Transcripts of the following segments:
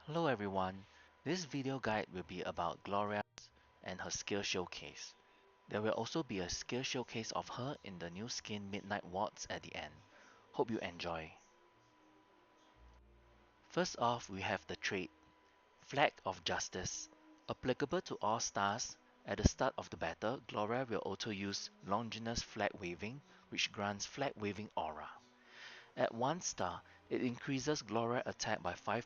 Hello everyone, this video guide will be about Gloria and her skill showcase. There will also be a skill showcase of her in the new skin Midnight Waltz at the end. Hope you enjoy. First off, we have the trait, Flag of Justice. Applicable to all stars, at the start of the battle, Gloria will auto use Longinus Flag Waving, which grants Flag Waving Aura. At 1 star, it increases Gloria attack by 5%.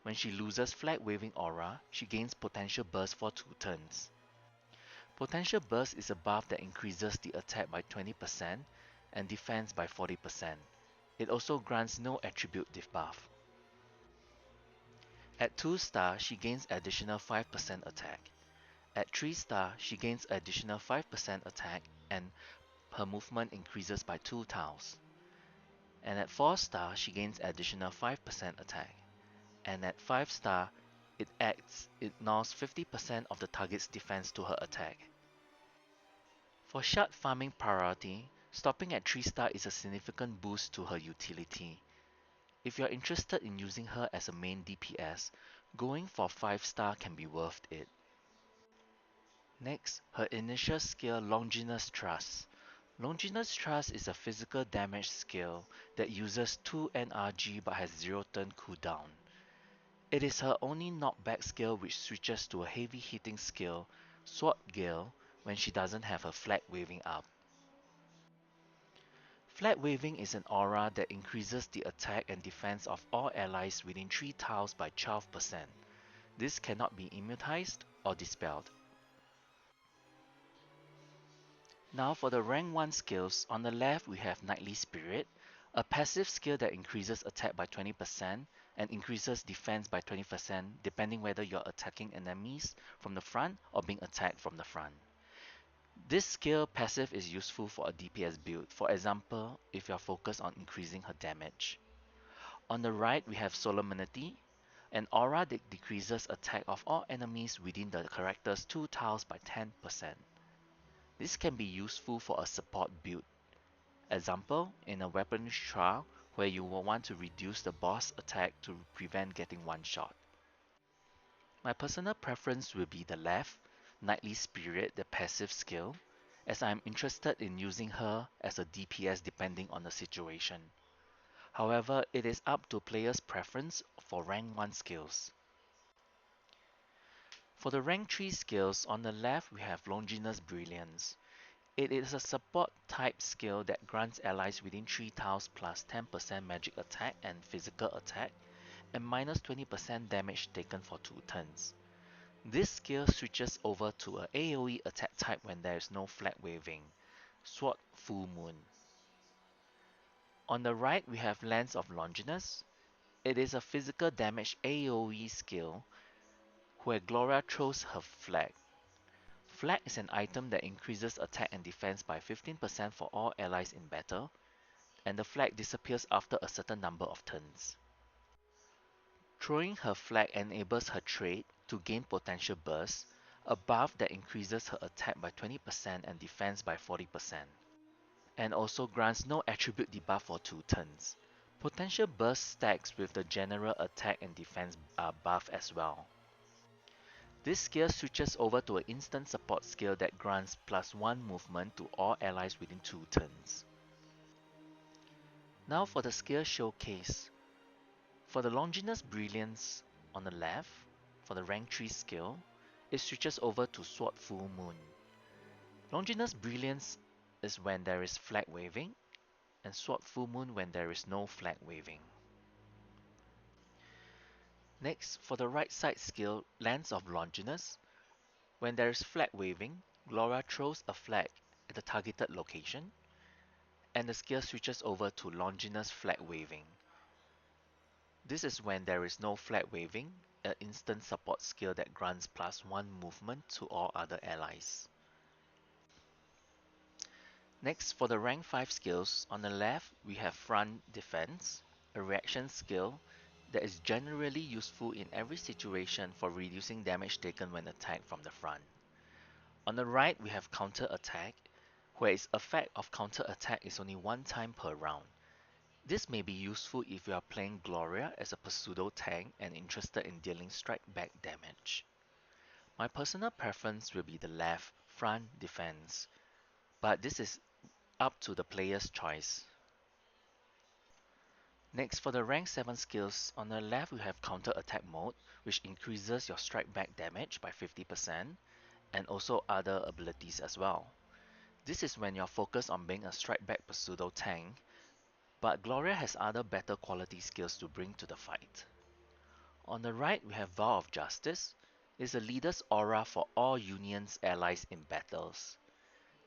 When she loses Flag Waving Aura, she gains Potential Burst for 2 turns. Potential Burst is a buff that increases the attack by 20% and defense by 40%. It also grants no attribute debuff. At 2 star, she gains additional 5% attack. At 3 star, she gains additional 5% attack and her movement increases by 2 tiles. And at 4 star, she gains additional 5% attack. And at 5 star, it ignores 50% of the target's defense to her attack. For shard farming priority, stopping at 3 star is a significant boost to her utility. If you're interested in using her as a main DPS, going for 5 star can be worth it. Next, her initial skill Longinus Thrust. Longinus Thrust is a physical damage skill that uses 2 NRG but has 0 turn cooldown. It is her only knockback skill which switches to a heavy hitting skill, Sword Gale, when she doesn't have her flag waving up. Flag waving is an aura that increases the attack and defense of all allies within 3 tiles by 12%. This cannot be immunized or dispelled. Now for the rank 1 skills, on the left we have Knightly Spirit, a passive skill that increases attack by 20% and increases defense by 20% depending whether you're attacking enemies from the front or being attacked from the front. This skill passive is useful for a DPS build, for example, if you're focused on increasing her damage. On the right we have Solemnity, an aura that decreases attack of all enemies within the character's 2 tiles by 10%. This can be useful for a support build. Example, in a weaponry trial where you will want to reduce the boss attack to prevent getting one shot. My personal preference will be the left, Knightly Spirit, the passive skill, as I am interested in using her as a DPS depending on the situation. However, it is up to players' preference for rank 1 skills. For the rank 3 skills, on the left we have Longinus Brilliance. It is a support type skill that grants allies within 3 tiles plus 10% magic attack and physical attack, and minus 20% damage taken for 2 turns. This skill switches over to a AoE attack type when there is no flag waving, Sword Full Moon. On the right we have Lance of Longinus. It is a physical damage AoE skill where Gloria throws her flag. Flag is an item that increases attack and defense by 15% for all allies in battle, and the flag disappears after a certain number of turns. Throwing her flag enables her trait to gain potential burst, a buff that increases her attack by 20% and defense by 40%, and also grants no attribute debuff for 2 turns. Potential burst stacks with the general attack and defense buff as well. This skill switches over to an instant support skill that grants +1 movement to all allies within 2 turns. Now for the skill showcase. For the Longinus Brilliance on the left, for the rank 3 skill, it switches over to Sword Full Moon. Longinus Brilliance is when there is flag waving, and Sword Full Moon when there is no flag waving. Next, for the right side skill, Lance of Longinus, when there is flag waving, Gloria throws a flag at the targeted location, and the skill switches over to Longinus Flag Waving. This is when there is no flag waving, an instant support skill that grants +1 movement to all other allies. Next, for the rank 5 skills, on the left we have Front Defense, a reaction skill that is generally useful in every situation for reducing damage taken when attacked from the front. On the right we have Counter Attack, where its effect of counter attack is only 1 time per round. This may be useful if you are playing Gloria as a pseudo tank and interested in dealing strike back damage. My personal preference will be the left front defense, but this is up to the player's choice. Next, for the rank 7 skills, on the left we have counter attack mode, which increases your strike back damage by 50%, and also other abilities as well. This is when you're focused on being a strike back pseudo tank, but Gloria has other better quality skills to bring to the fight. On the right we have Vow of Justice. It's a leader's aura for all Union's allies in battles.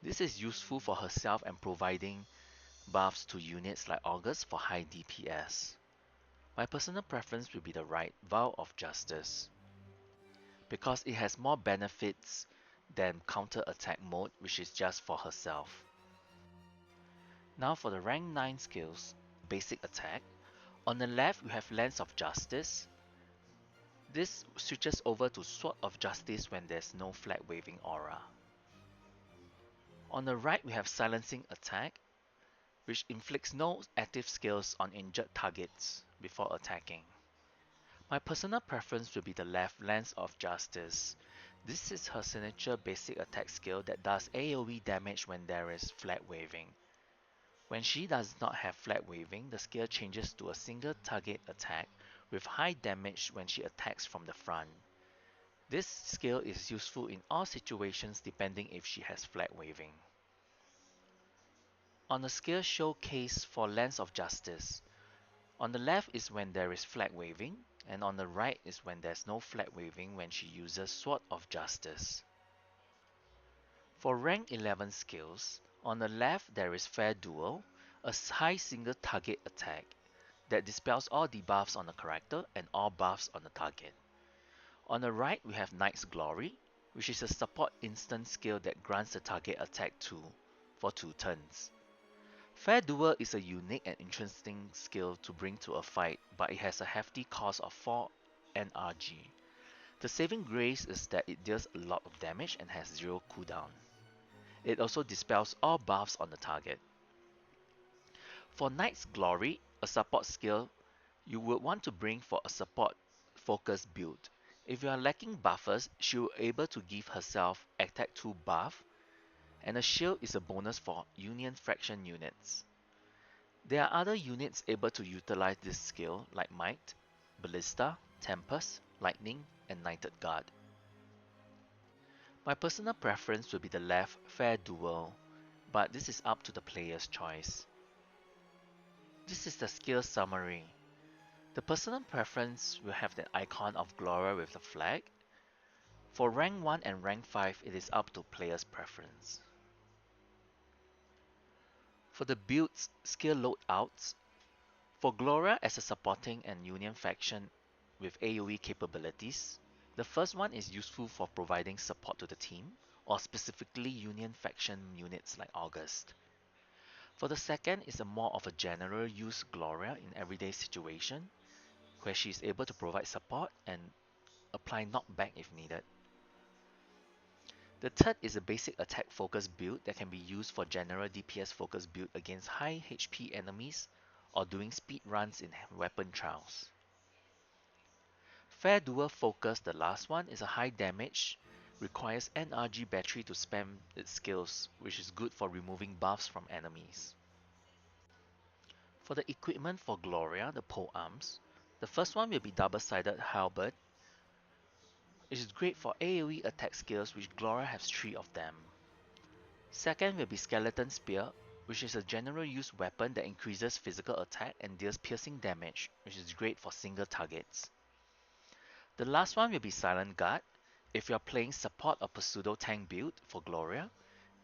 This is useful for herself and providing buffs to units like August for high DPS. My personal preference will be the right Vow of Justice, because it has more benefits than counter attack mode, which is just for herself. Now for the rank 9 skills, basic attack. On the left we have Lance of Justice. This switches over to Sword of Justice when there's no flag waving aura. On the right we have Silencing Attack, which inflicts no active skills on injured targets before attacking. My personal preference will be the left Lance of Justice. This is her signature basic attack skill that does AoE damage when there is flag waving. When she does not have flag waving, the skill changes to a single target attack with high damage when she attacks from the front. This skill is useful in all situations depending if she has flag waving. On the skill showcase for Lance of Justice, on the left is when there is flag waving, and on the right is when there's no flag waving when she uses Sword of Justice. For rank 11 skills, on the left there is Fair Duel, a high single target attack that dispels all debuffs on the character and all buffs on the target. On the right we have Knight's Glory, which is a support instant skill that grants the target attack 2 for 2 turns. Fair Duel is a unique and interesting skill to bring to a fight, but it has a hefty cost of 4 NRG. The saving grace is that it deals a lot of damage and has 0 cooldown. It also dispels all buffs on the target. For Knight's Glory, a support skill you would want to bring for a support focused build. If you are lacking buffers, she will be able to give herself attack 2 buff, and a shield is a bonus for Union faction units. There are other units able to utilize this skill like Might, Ballista, Tempest, Lightning, and Knighted Guard. My personal preference will be the left Fair Duel, but this is up to the player's choice. This is the skill summary. The personal preference will have the icon of Gloria with the flag. For rank 1 and rank 5 it is up to player's preference. For the build's skill loadouts, for Gloria as a supporting and Union faction with AoE capabilities, the first one is useful for providing support to the team, or specifically Union faction units like August. For the second is a more of a general use Gloria in everyday situation, where she is able to provide support and apply knockback if needed. The third is a basic attack focused build that can be used for general DPS focused build against high HP enemies or doing speed runs in weapon trials. Fair Duel Focus, the last one, is a high damage, requires NRG battery to spam its skills, which is good for removing buffs from enemies. For the equipment for Gloria, the pole arms, the first one will be double-sided halberd. It is great for AoE attack skills, which Gloria has 3 of them. Second will be Skeleton Spear, which is a general use weapon that increases physical attack and deals piercing damage, which is great for single targets. The last one will be Silent Guard. If you are playing support or pseudo tank build for Gloria,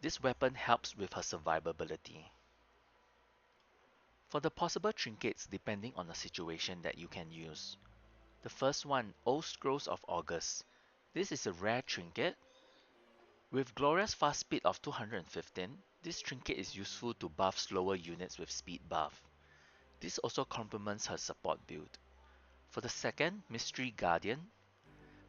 this weapon helps with her survivability. For the possible trinkets depending on the situation that you can use. The first one, Old Scrolls of August. This is a rare trinket. With Gloria's fast speed of 215, this trinket is useful to buff slower units with speed buff. This also complements her support build. For the second, Mystery Guardian.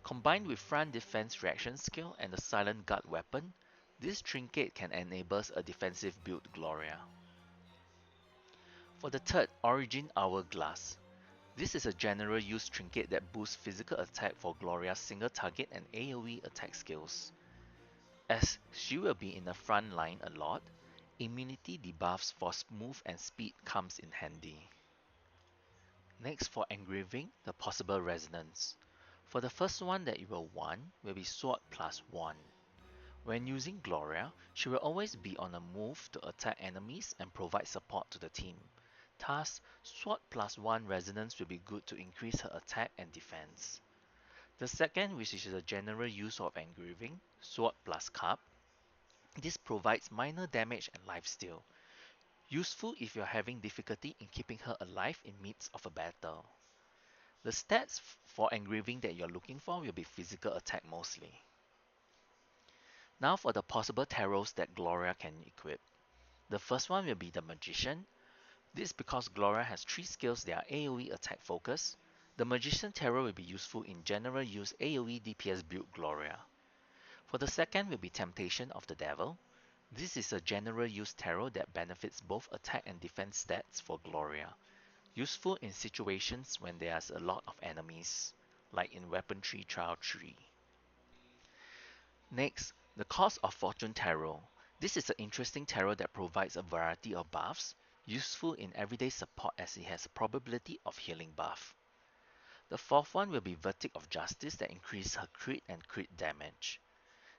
Combined with front defense reaction skill and the silent guard weapon, this trinket can enable a defensive build Gloria. For the third, Origin Hourglass. This is a general use trinket that boosts physical attack for Gloria's single target and AoE attack skills. As she will be in the front line a lot, immunity debuffs for smooth and speed comes in handy. Next, for engraving, the possible resonance. For the first one that you will want will be Sword plus 1. When using Gloria, she will always be on the move to attack enemies and provide support to the team. Thus, Sword plus 1 resonance will be good to increase her attack and defense. The second, which is the general use of engraving, Sword plus Cup. This provides minor damage and lifesteal. Useful if you're having difficulty in keeping her alive in midst of a battle. The stats for engraving that you're looking for will be physical attack mostly. Now for the possible tarots that Gloria can equip. The first one will be the Magician. This is because Gloria has 3 skills that are AoE attack focus. The Magician Tarot will be useful in general use AoE DPS build Gloria. For the second will be Temptation of the Devil. This is a general use tarot that benefits both attack and defense stats for Gloria. Useful in situations when there's a lot of enemies, like in Weaponry Trial 3. Next, the Cost of Fortune Tarot. This is an interesting tarot that provides a variety of buffs, useful in everyday support as it has a probability of healing buff. The fourth one will be Verdict of Justice that increases her crit and crit damage.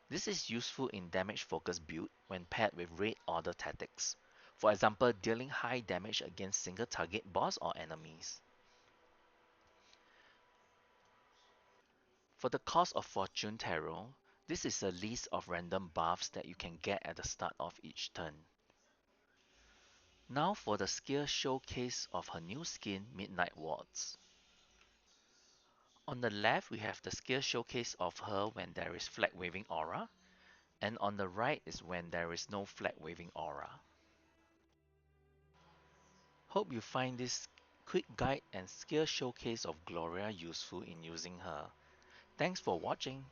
This is useful in damage focused build when paired with raid order tactics. For example, dealing high damage against single target boss or enemies. For the Cost of Fortune Tarot, this is a list of random buffs that you can get at the start of each turn. Now for the skill showcase of her new skin, Midnight Waltz. On the left, we have the skill showcase of her when there is flag waving aura, and on the right is when there is no flag waving aura. Hope you find this quick guide and skill showcase of Gloria useful in using her. Thanks for watching.